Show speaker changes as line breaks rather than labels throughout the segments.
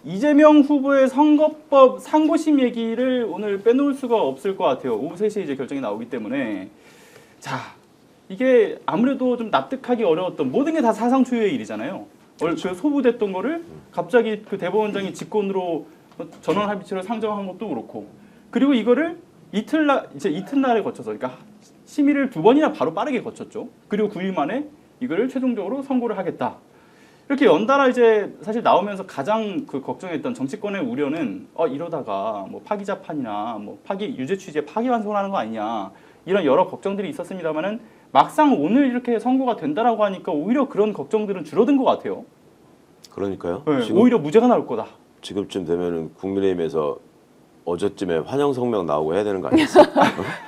이재명 후보의 선거법 상고심 얘기를 오늘 빼놓을 수가 없을 것 같아요. 오후 3시에 이제 결정이 나오기 때문에. 자, 이게 아무래도 좀 납득하기 어려웠던 모든 게 다 사상 초유의 일이잖아요. 그 소부됐던 거를 갑자기 그 대법원장이 직권으로 전원 합의체로 상정한 것도 그렇고, 그리고 이거를 이튿날에 거쳐서, 그러니까 심의를 2번이나 바로 빠르게 거쳤죠. 그리고 9일 만에 이거를 최종적으로 선고를 하겠다. 이렇게 연달아 이제 사실 나오면서 가장 그 걱정했던 정치권의 우려는 이러다가 뭐 파기자판이나 뭐 유죄 취지에 파기환송하는 거 아니냐, 이런 여러 걱정들이 있었습니다만은 막상 오늘 이렇게 선고가 된다라고 하니까 오히려 그런 걱정들은 줄어든 것 같아요.
그러니까요.
네,
지금,
오히려 무죄가 나올 거다.
지금쯤 되면은 국민의힘에서 어제쯤에 환영 성명 나오고 해야 되는 거 아니겠어요?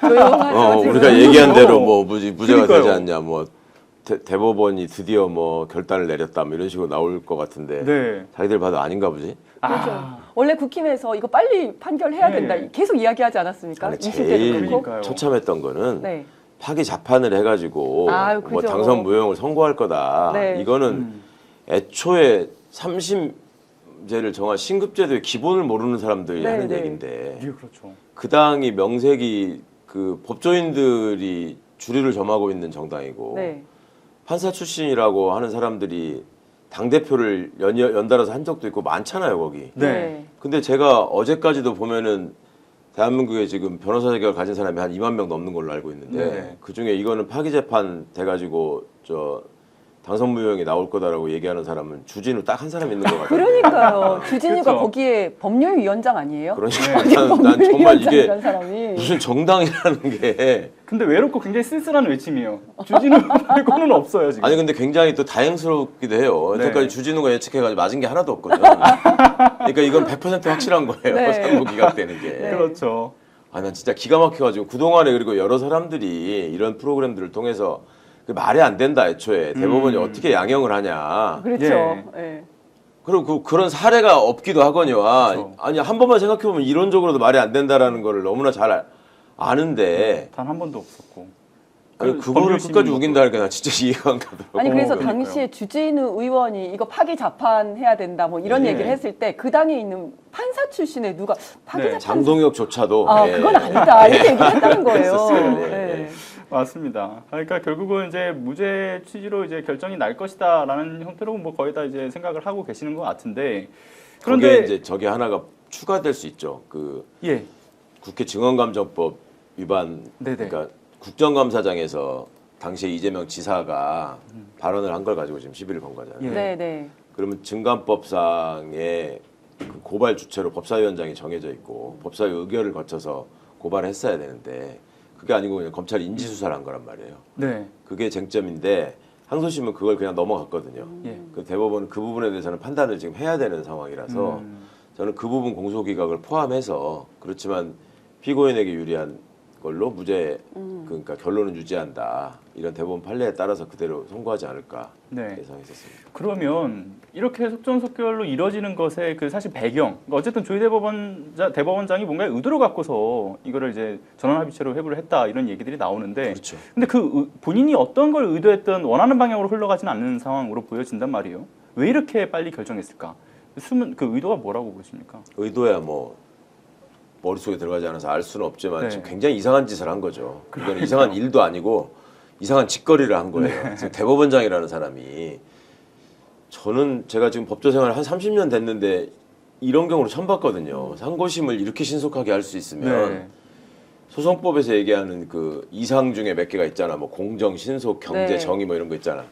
조용하죠.
우리가 얘기한 대로 뭐 무죄가
그러니까요.
되지 않냐, 뭐 대법원이 드디어 뭐 결단을 내렸다, 뭐 이런 식으로 나올 것 같은데.
네.
자기들 봐도 아닌가 보지.
그렇죠. 원래 국힘에서 이거 빨리 판결해야 된다.
네.
계속 이야기하지 않았습니까?
아니,
20대도
제일
그렇고.
그러니까요.
처참했던 거는
네.
파기 자판을 해가지고
아유,
뭐
그죠.
당선 무효를 선고할 거다.
네.
이거는 애초에 3심제를 정한 신급제도의 기본을 모르는 사람들이
네,
하는
네.
얘기인데,
예, 그렇죠.
그 당이 명색이 그 법조인들이 주류를 점하고 있는 정당이고,
네.
판사 출신이라고 하는 사람들이 당대표를 연달아서 한 적도 있고 많잖아요, 거기.
네.
근데 제가 어제까지도 보면은 대한민국에 지금 변호사 자격을 가진 사람이 한 2만 명 넘는 걸로 알고 있는데,
네.
그중에 이거는 파기재판 돼가지고 당선 무효형이 나올 거다라고 얘기하는 사람은 주진우 딱 한 사람 있는 것 같아요.
그러니까요. 주진우가
그렇죠.
거기에 법률위원장 아니에요?
그러니까
네.
난 정말 이게
법률위원장이라는 사람이.
무슨 정당이라는 게
근데 외롭고 굉장히 쓸쓸한 외침이에요. 주진우 말고는 없어요 지금.
아니 근데 굉장히 또 다행스럽기도 해요.
네.
여태까지 주진우가 예측해가지고 맞은 게 하나도 없거든. 그러니까 이건 100% 확실한 거예요.
네.
상고 기각되는 게.
네.
그렇죠.
아, 난 진짜 기가 막혀가지고 그동안에 그리고 여러 사람들이 이런 프로그램들을 통해서 그 말이 안 된다 애초에 대법원이 어떻게 양형을 하냐.
그렇죠.
예.
예.
그리고 그런 사례가 없기도 하거니와
그렇죠.
아니 한 번만 생각해보면 이론적으로도 말이 안 된다라는 거를 너무나 잘 아는데
단 한 번도 없었고.
아니
그
그거를
법률
끝까지
심의
우긴다니까 나 진짜 이해가 안 가더라고.
아니 그래서
그러니까요.
당시에 주진우 의원이 이거 파기 자판해야 된다 뭐 이런
네.
얘기를 했을 때 그 당에 있는 판사 출신의 누가 파기
네.
자판
장동혁조차도
그건 아니다 이렇게 얘기했다는 거예요.
그랬었어요. 네.
네.
맞습니다. 그러니까 결국은 이제 무죄 취지로 이제 결정이 날 것이다라는 형태로 뭐 거의 다 이제 생각을 하고 계시는 것 같은데,
그런데
그런데
이제 저게 하나가 추가될 수 있죠. 그
예,
국회 증언감정법 위반.
네네.
그러니까 국정감사장에서 당시에 이재명 지사가 발언을 한 걸 가지고 지금 시비를 건 거잖아요.
예.
네, 네.
그러면 증감법상의 그 고발 주체로 법사위원장이 정해져 있고 법사위 의결을 거쳐서 고발을 했어야 되는데 그게 아니고 그냥 검찰이 인지수사를 한 거란 말이에요.
네,
그게 쟁점인데 항소심은 그걸 그냥 넘어갔거든요.
예.
그 대법원은 그 부분에 대해서는 판단을 지금 해야 되는 상황이라서 저는 그 부분 공소기각을 포함해서, 그렇지만 피고인에게 유리한 걸로 무죄, 그러니까 결론은 유지한다, 이런 대법원 판례에 따라서 그대로 선고하지 않을까
네.
예상했었습니다.
그러면 이렇게 속전속결로 이뤄지는 것의 그 사실 배경, 그러니까 어쨌든 조희 대법원장이 뭔가 의도를 갖고서 이거를 이제 전원합의체로 회부를 했다 이런 얘기들이 나오는데,
그렇죠.
근데 본인이 어떤 걸 의도했던 원하는 방향으로 흘러가지는 않는 상황으로 보여진단 말이에요. 왜 이렇게 빨리 결정했을까? 숨은 그 의도가 뭐라고 보십니까?
의도야 뭐 머릿속에 들어가지 않아서 알 수는 없지만
네.
지금 굉장히 이상한 짓을 한 거죠. 이건 이상한 일도 아니고 이상한 짓거리를 한 거예요.
네.
지금 대법원장이라는 사람이, 제가 지금 법조 생활 한 30년 됐는데 이런 경우를 처음 봤거든요. 상고심을 이렇게 신속하게 할 수 있으면
네.
소송법에서 얘기하는 그 이상 중에 몇 개가 있잖아. 뭐 공정, 신속, 경제,
네.
정의 뭐 이런 거 있잖아.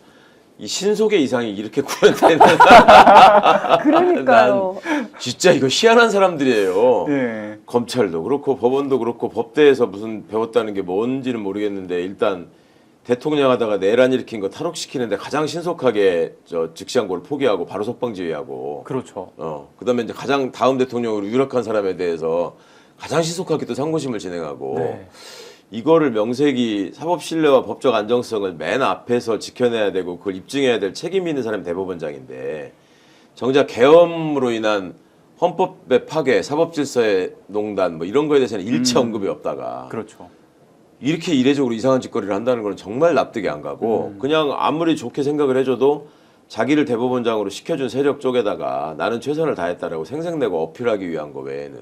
이 신속의 이상이 이렇게 구현되는
그러니까요.
진짜 이거 희한한 사람들이에요.
네.
검찰도 그렇고 법원도 그렇고 법대에서 무슨 배웠다는 게 뭔지는 모르겠는데, 일단 대통령 하다가 내란 일으킨 거 탈옥시키는데 가장 신속하게 즉시항고를 포기하고 바로 석방지휘하고,
그렇죠.
그다음에 이제 가장 다음 대통령으로 유력한 사람에 대해서 가장 신속하게 또 상고심을 진행하고,
네.
이거를 명색이 사법 신뢰와 법적 안정성을 맨 앞에서 지켜내야 되고 그걸 입증해야 될 책임이 있는 사람이 대법원장인데, 정작 계엄으로 인한 헌법의 파괴, 사법질서의 농단 뭐 이런 거에 대해서는 일체 언급이 없다가
그렇죠.
이렇게 이례적으로 이상한 짓거리를 한다는 건 정말 납득이 안 가고, 그냥 아무리 좋게 생각을 해줘도 자기를 대법원장으로 시켜준 세력 쪽에다가 나는 최선을 다했다라고 생색내고 어필하기 위한 거 외에는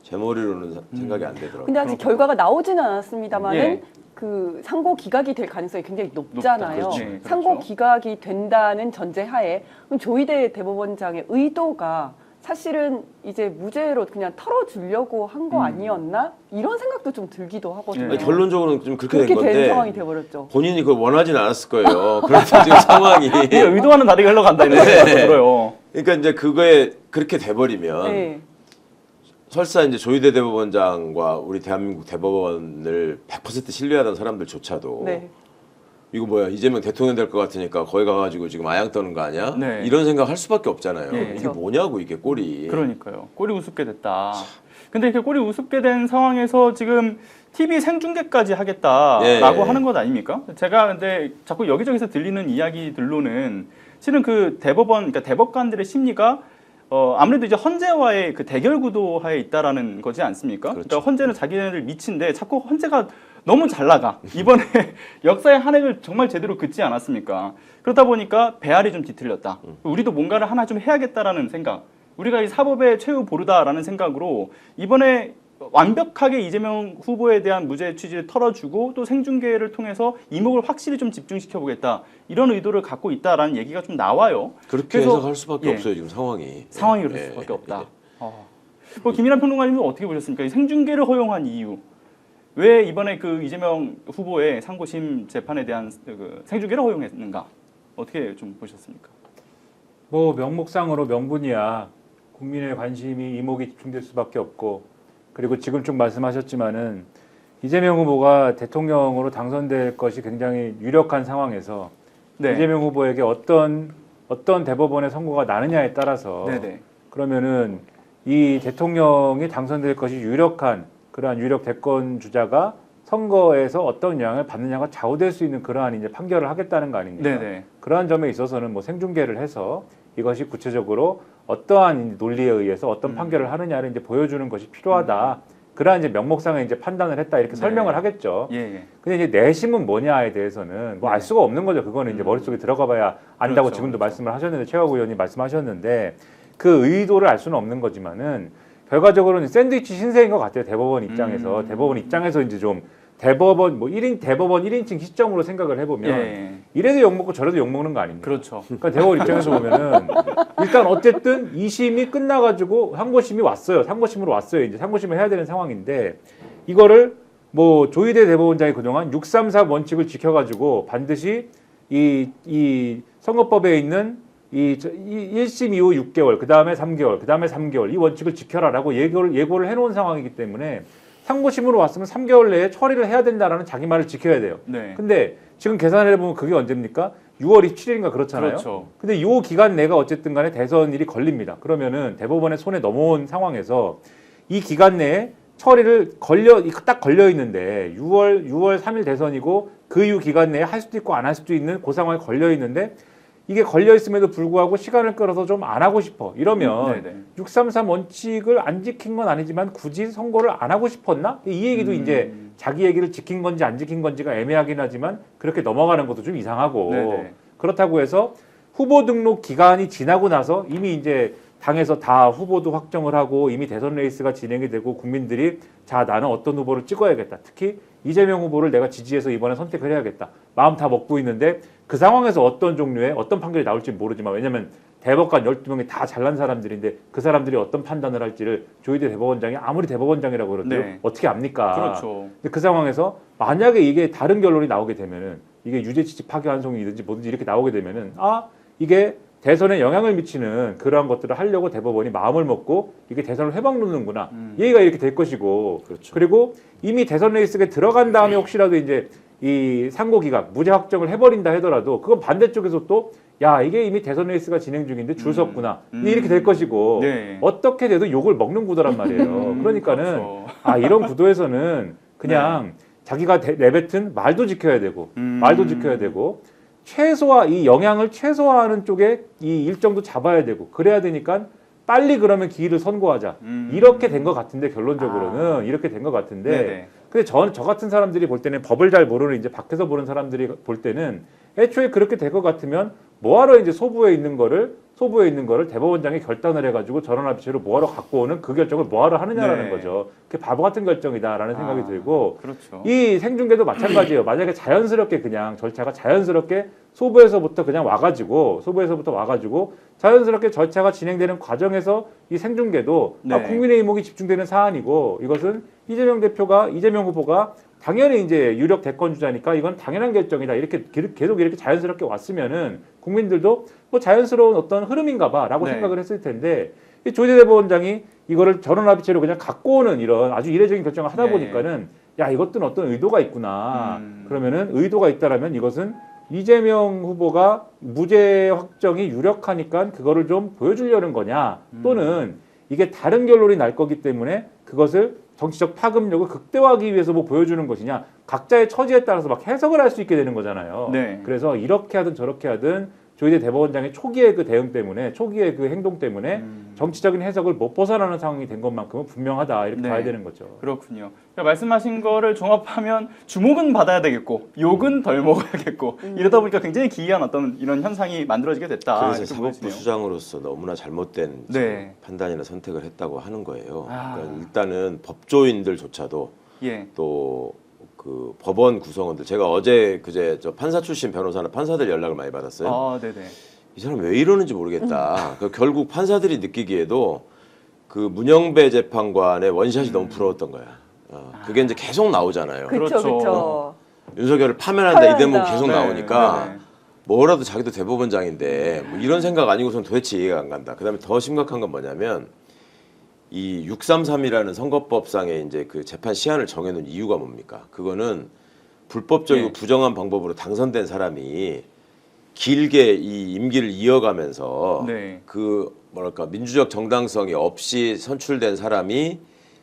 제 머리로는 생각이 안 되더라고요.
근데 아직 결과가 나오지는 않았습니다만은
예.
그 상고 기각이 될 가능성이 굉장히 높잖아요.
높다. 그렇죠. 그렇죠.
상고 기각이 된다는 전제하에 그럼 조희대 대법원장의 의도가 사실은 이제 무죄로 그냥 털어주려고 한 거 아니었나? 이런 생각도 좀 들기도 하거든요.
네.
아니, 결론적으로는 좀 그렇게 된
그렇게
건데
된 상황이 돼버렸죠.
본인이 그걸 원하진 않았을 거예요. 그런데 지금 상황이
이게 의도와는 다르게 흘러간다 이런 생각이 들어요.
그러니까 이제 그거에 그렇게 돼버리면
네.
설사 이제 조희대 대법원장과 우리 대한민국 대법원을 100% 신뢰하던 사람들조차도
네.
이거 뭐야 이재명 대통령 될 것 같으니까 거기 가가지고 지금 아양 떠는 거 아니야?
네.
이런 생각 할 수밖에 없잖아요.
네.
이게
그렇죠.
뭐냐고 이게 꼴이.
그러니까요. 꼴이 우습게 됐다. 근데 이렇게 꼴이 우습게 된 상황에서 지금 TV 생중계까지 하겠다라고
예.
하는 것 아닙니까? 제가 근데 자꾸 여기저기서 들리는 이야기들로는 실은 그 대법원, 그러니까 대법관들의 심리가 아무래도 이제 헌재와의 그 대결 구도하에 있다라는 거지 않습니까?
그렇죠.
그러니까 헌재는 자기네들 미친데 자꾸 헌재가 너무 잘 나가. 이번에 역사의 한 획을 정말 제대로 긋지 않았습니까? 그러다 보니까 배알이 좀 뒤틀렸다. 우리도 뭔가를 하나 좀 해야겠다라는 생각. 우리가 이 사법의 최후 보루다라는 생각으로 이번에 완벽하게 이재명 후보에 대한 무죄 취지를 털어주고 또 생중계를 통해서 이목을 확실히 좀 집중시켜 보겠다. 이런 의도를 갖고 있다라는 얘기가 좀 나와요.
그렇게
그래서-
해석할 수밖에
예.
없어요 지금 상황이.
상황이 그럴
예.
수밖에 없다. 김일환 평론가님은 어떻게 보셨습니까? 이 생중계를 허용한 이유. 왜 이번에 그 이재명 후보의 상고심 재판에 대한 그 생중계를 허용했는가? 어떻게 좀 보셨습니까?
뭐 명목상으로 명분이야. 국민의 관심이 이목이 집중될 수밖에 없고, 그리고 지금 쭉 말씀하셨지만은 이재명 후보가 대통령으로 당선될 것이 굉장히 유력한 상황에서
네.
이재명 후보에게 어떤 대법원의 선고가 나느냐에 따라서
네네.
그러면은 이 대통령이 당선될 것이 유력한 그러한 유력 대권 주자가 선거에서 어떤 영향을 받느냐가 좌우될 수 있는 그러한 이제 판결을 하겠다는 거 아닙니까?
네네.
그러한 점에 있어서는 뭐 생중계를 해서 이것이 구체적으로 어떠한 논리에 의해서 어떤 판결을 하느냐를 이제 보여주는 것이 필요하다. 그러한 이제 명목상의 이제 판단을 했다 이렇게
네.
설명을 하겠죠.
예, 예.
근데 이제 내심은 뭐냐에 대해서는 뭐 알
네.
수가 없는 거죠. 그거는 이제 머릿속에 들어가봐야 안다고
그렇죠,
지금도
그렇죠.
말씀을 하셨는데 최화구 의원님 말씀하셨는데 그 의도를 알 수는 없는 거지만은 결과적으로는 샌드위치 신세인 것 같아요. 대법원 입장에서 대법원 입장에서 이제 좀 대법원 뭐 1인 대법원 1인칭 시점으로 생각을 해보면
예.
이래도 욕 먹고 저래도 욕 먹는 거 아닙니까?
그렇죠.
그러니까 대법원 입장에서 보면은 일단 어쨌든 2심이 끝나가지고 상고심이 왔어요. 상고심으로 왔어요. 이제 상고심을 해야 되는 상황인데 이거를 뭐 조희대 대법원장이 그동안 633 원칙을 지켜가지고 반드시 이 선거법에 있는 이 1심 이후 6개월, 그 다음에 3개월, 그 다음에 3개월 이 원칙을 지켜라라고 예고를 해놓은 상황이기 때문에 상고심으로 왔으면 3개월 내에 처리를 해야 된다라는 자기 말을 지켜야 돼요.
네.
근데 지금 계산을 해보면 그게 언제입니까? 6월 27일인가 그렇잖아요.
그렇죠.
근데 이 기간 내가 어쨌든 간에 대선일이 걸립니다. 그러면은 대법원의 손에 넘어온 상황에서 이 기간 내에 처리를 딱 걸려 있는데 6월 3일 대선이고 그 이후 기간 내에 할 수도 있고 안 할 수도 있는 그 상황에 걸려 있는데 이게 걸려 있음에도 불구하고 시간을 끌어서 좀 안 하고 싶어. 이러면
네네.
633 원칙을 안 지킨 건 아니지만 굳이 선고를 안 하고 싶었나? 이 얘기도 이제 자기 얘기를 지킨 건지 안 지킨 건지가 애매하긴 하지만 그렇게 넘어가는 것도 좀 이상하고
네네.
그렇다고 해서 후보 등록 기간이 지나고 나서 이미 이제 당에서 다 후보도 확정을 하고 이미 대선 레이스가 진행이 되고 국민들이 자 나는 어떤 후보를 찍어야겠다. 특히 이재명 후보를 내가 지지해서 이번에 선택을 해야겠다. 마음 다 먹고 있는데 그 상황에서 어떤 종류의 어떤 판결이 나올지 모르지만 왜냐하면 대법관 12명이 다 잘난 사람들인데 그 사람들이 어떤 판단을 할지를 조희대 대법원장이 아무리 대법원장이라고 그러도
네.
어떻게 압니까?
그렇죠.
근데 그 상황에서 만약에 이게 다른 결론이 나오게 되면은 이게 유죄 취지 파기환송이든지 뭐든지 이렇게 나오게 되면은 이게 대선에 영향을 미치는 그러한 것들을 하려고 대법원이 마음을 먹고 이게 대선을 회방 놓는구나. 얘기가 이렇게 될 것이고
그렇죠.
그리고 이미 대선 레이스에 들어간 다음에 혹시라도 이제 이 상고 기각 무죄 확정을 해버린다 하더라도 그건 반대쪽에서 또 야 이게 이미 대선 레이스가 진행 중인데 줄 섰구나 이렇게 될 것이고
네.
어떻게 돼도 욕을 먹는 구도란 말이에요. 그러니까는
그렇죠.
이런 구도에서는 그냥 자기가 내뱉은 말도 지켜야 되고 말도 지켜야 되고 이 영향을 최소화하는 쪽에 이 일정도 잡아야 되고 그래야 되니까 빨리 그러면 기일을 선고하자 이렇게 된 것 같은데 결론적으로는 이렇게 된 것 같은데
네네.
근데 저 같은 사람들이 볼 때는 법을 잘 모르는 이제 밖에서 보는 사람들이 볼 때는 애초에 그렇게 될 것 같으면 뭐하러 이제 소부에 있는 거를 대법원장이 결단을 해가지고 전원합의체로 뭐하러 갖고 오는 그 결정을 뭐하러 하느냐라는
네.
거죠. 그게 바보 같은 결정이다라는 생각이 들고
그렇죠.
이 생중계도 마찬가지예요. 만약에 자연스럽게 그냥 절차가 자연스럽게 소부에서부터 와가지고 자연스럽게 절차가 진행되는 과정에서 이 생중계도
네.
국민의 이목이 집중되는 사안이고 이것은 이재명 후보가 당연히 이제 유력 대권 주자니까 이건 당연한 결정이다. 이렇게 계속 이렇게 자연스럽게 왔으면은 국민들도 뭐 자연스러운 어떤 흐름인가봐라고
네.
생각을 했을 텐데 이 조희대 대법원장이 이거를 전원합의체로 그냥 갖고 오는 이런 아주 이례적인 결정을 하다
네.
보니까는 야 이것도 어떤 의도가 있구나.
음.
그러면은 의도가 있다라면 이것은 이재명 후보가 무죄 확정이 유력하니까 그거를 좀 보여주려는 거냐 또는 이게 다른 결론이 날 거기 때문에 그것을 정치적 파급력을 극대화하기 위해서 뭐 보여주는 것이냐 각자의 처지에 따라서 막 해석을 할 수 있게 되는 거잖아요.
네.
그래서 이렇게 하든 저렇게 하든 조희대 대법원장의 초기의 그 대응 때문에 초기의 그 행동 때문에 정치적인 해석을 못 벗어나는 상황이 된 것만큼은 분명하다 이렇게
네.
봐야 되는 거죠.
그렇군요. 그러니까 말씀하신 거를 종합하면 주목은 받아야 되겠고 욕은 덜 먹어야겠고 이러다 보니까 굉장히 기이한 어떤 이런 현상이 만들어지게 됐다.
그래서
이렇게
사법부
보여지네요.
수장으로서 너무나 잘못된
네.
판단이나 선택을 했다고 하는 거예요.
아.
그러니까 일단은 법조인들조차도
예.
또 그 법원 구성원들 제가 어제 그제 저 판사 출신 변호사나 판사들 연락을 많이 받았어요.
아, 네네.
이 사람 왜 이러는지 모르겠다. 그 결국 판사들이 느끼기에도 그 문영배 재판관의 원샷이 너무 부러웠던 거야. 그게 이제 계속 나오잖아요.
그렇죠.
그렇죠.
윤석열을 파면한다 이 대목 계속
네,
나오니까
네, 네.
뭐라도 자기도 대법원장인데 뭐 이런 생각 아니고선 도대체 이해가 안 간다. 그다음에 더 심각한 건 뭐냐면 이 633이라는 선거법상의 이제 그 재판 시한을 정해놓은 이유가 뭡니까? 그거는 불법적이고
네.
부정한 방법으로 당선된 사람이 길게 이 임기를 이어가면서
네.
그 뭐랄까 민주적 정당성이 없이 선출된 사람이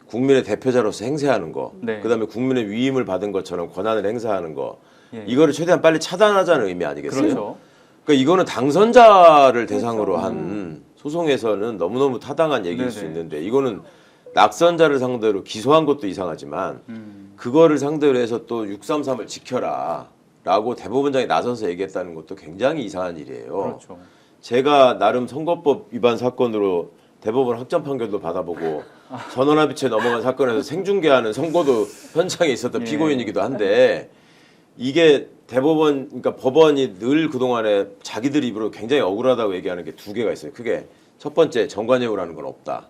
국민의 대표자로서 행세하는 거,
네.
그다음에 국민의 위임을 받은 것처럼 권한을 행사하는 거,
예.
이거를 최대한 빨리 차단하자는 의미 아니겠어요?
그렇죠.
그러니까 이거는 당선자를 대상으로 한 소송에서는 너무너무 타당한 얘기일 수
네네.
있는데 이거는 낙선자를 상대로 기소한 것도 이상하지만 그거를 상대로 해서 또 633을 지켜라 라고 대법원장이 나서서 얘기했다는 것도 굉장히 이상한 일이에요.
그렇죠.
제가 나름 선거법 위반 사건으로 대법원 확정 판결도 받아보고 전원합의체 넘어간 사건에서 생중계하는 선고도 현장에 있었던
예.
피고인이기도 한데 이게 대법원, 그러니까 법원이 늘 그동안에 자기들 입으로 굉장히 억울하다고 얘기하는 게 두 개가 있어요. 크게. 첫 번째, 정관예우라는 건 없다.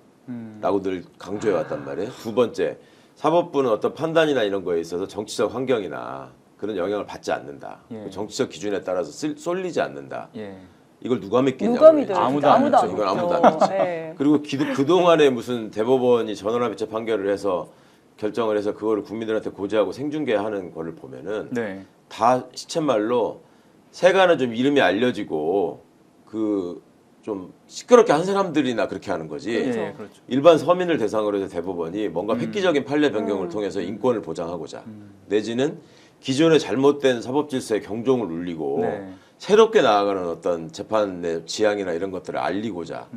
라고 늘 강조해 왔단 말이에요. 두 번째, 사법부는 어떤 판단이나 이런 거에 있어서 정치적 환경이나 그런 영향을 받지 않는다.
예.
그 정치적 기준에 따라서 쏠리지 않는다.
예.
이걸 누가 믿겠냐고.
누가 믿어요?
그러죠.
아무도
진짜
안
아무도 안
믿죠.
이건 아무도 안
믿죠. 예.
그리고 그동안에 무슨 대법원이 전원합의체 판결을 해서 결정을 해서 그거를 국민들한테 고지하고 생중계하는 거를 보면은
네.
다 시쳇말로 세간은 좀 이름이 알려지고 그 좀 시끄럽게 한 사람들이나 그렇게 하는 거지.
예, 그렇죠.
일반 서민을 대상으로 해서 대법원이 뭔가 획기적인 판례 변경을 통해서 인권을 보장하고자 내지는 기존의 잘못된 사법 질서의 경종을 울리고
네.
새롭게 나아가는 어떤 재판의 지향이나 이런 것들을 알리고자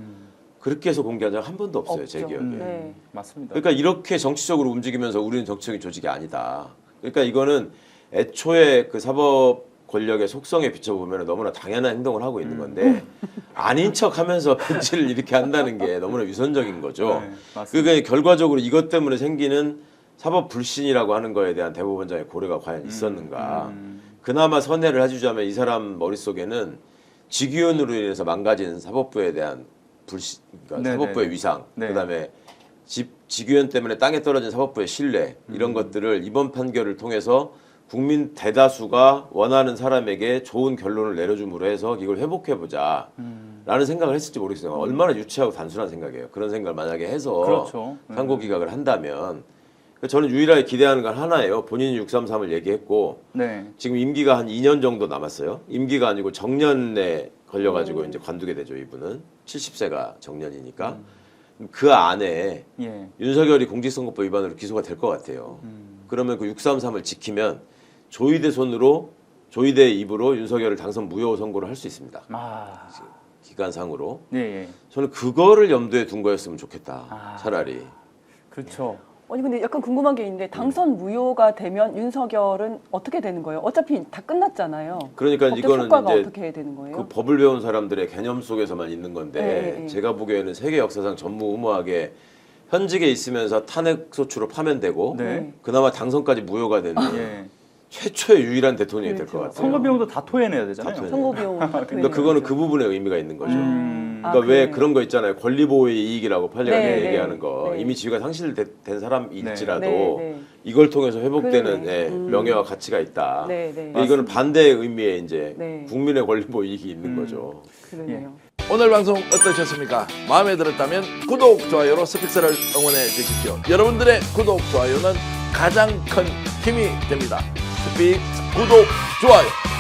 그렇게 해서 공개한 적 한 번도 없어요. 제
없죠.
기억에.
네.
맞습니다.
그러니까 이렇게 정치적으로 움직이면서 우리는 정치적인 조직이 아니다. 그러니까 이거는 애초에 그 사법 권력의 속성에 비춰보면 너무나 당연한 행동을 하고 있는 건데 아닌 척하면서 벤치를 이렇게 한다는 게 너무나 위선적인 거죠.
네, 맞습니다.
그러니까 결과적으로 이것 때문에 생기는 사법 불신이라고 하는 거에 대한 대법원장의 고려가 과연 있었는가. 그나마 선회를 해주자면 이 사람 머릿속에는 직위원으로 인해서 망가진 사법부에 대한 불신, 그러니까
네네네.
사법부의 위상,
네.
그다음에 직위원 때문에 땅에 떨어진 사법부의 신뢰 이런 것들을 이번 판결을 통해서 국민 대다수가 원하는 사람에게 좋은 결론을 내려줌으로 해서 이걸 회복해보자 라는 생각을 했을지 모르겠어요. 얼마나 유치하고 단순한 생각이에요. 그런 생각을 만약에 해서
그렇죠.
상고기각을 한다면 저는 유일하게 기대하는 건 하나예요. 본인이 633을 얘기했고
네.
지금 임기가 한 2년 정도 남았어요. 임기가 아니고 정년에 걸려가지고 이제 관두게 되죠. 이분은 70세가 정년이니까 그 안에
예.
윤석열이 공직선거법 위반으로 기소가 될 것 같아요. 그러면 그 633을 지키면 조희대 손으로 조희대 입으로 윤석열을 당선 무효 선고를 할 수 있습니다.
아.
기간상으로
예, 예.
저는 그거를 염두에 둔 거였으면 좋겠다.
아.
차라리.
그렇죠.
아니 근데 약간 궁금한 게 있는데 당선 무효가 되면 윤석열은 어떻게 되는 거예요? 어차피 다 끝났잖아요.
그러니까
법적
이거는
효과가
이제
어떻게 되는 거예요?
그 법을 배운 사람들의 개념 속에서만 있는 건데
네.
제가 보기에는 세계 역사상 전무후무하게 현직에 있으면서 탄핵 소추로 파면되고
네.
그나마 당선까지 무효가 되는
예.
최초의 유일한 대통령이 될 것
그렇죠.
같아요.
선거 비용도 다 토해내야 되잖아요.
다 토해내야
선거 비용
그러니까 그거는 그 부분에 의미가 있는 거죠.
음.
그러니까 왜
그래요?
그런 거 있잖아요. 권리 보호의 이익이라고 판례가
네,
얘기하는
네,
거.
네.
이미 지위가 상실된 사람일지라도
네, 네.
이걸 통해서 회복되는
그러네.
예, 명예와 가치가 있다.
네, 네.
이거는 반대의 의미의 이제
네.
국민의 권리 보호 이익이 있는 거죠.
그러네요.
오늘 방송 어떠셨습니까? 마음에 들었다면 구독, 좋아요로 스픽스를 응원해 주십시오. 여러분들의 구독, 좋아요는 가장 큰 힘이 됩니다. 스픽스 구독, 좋아요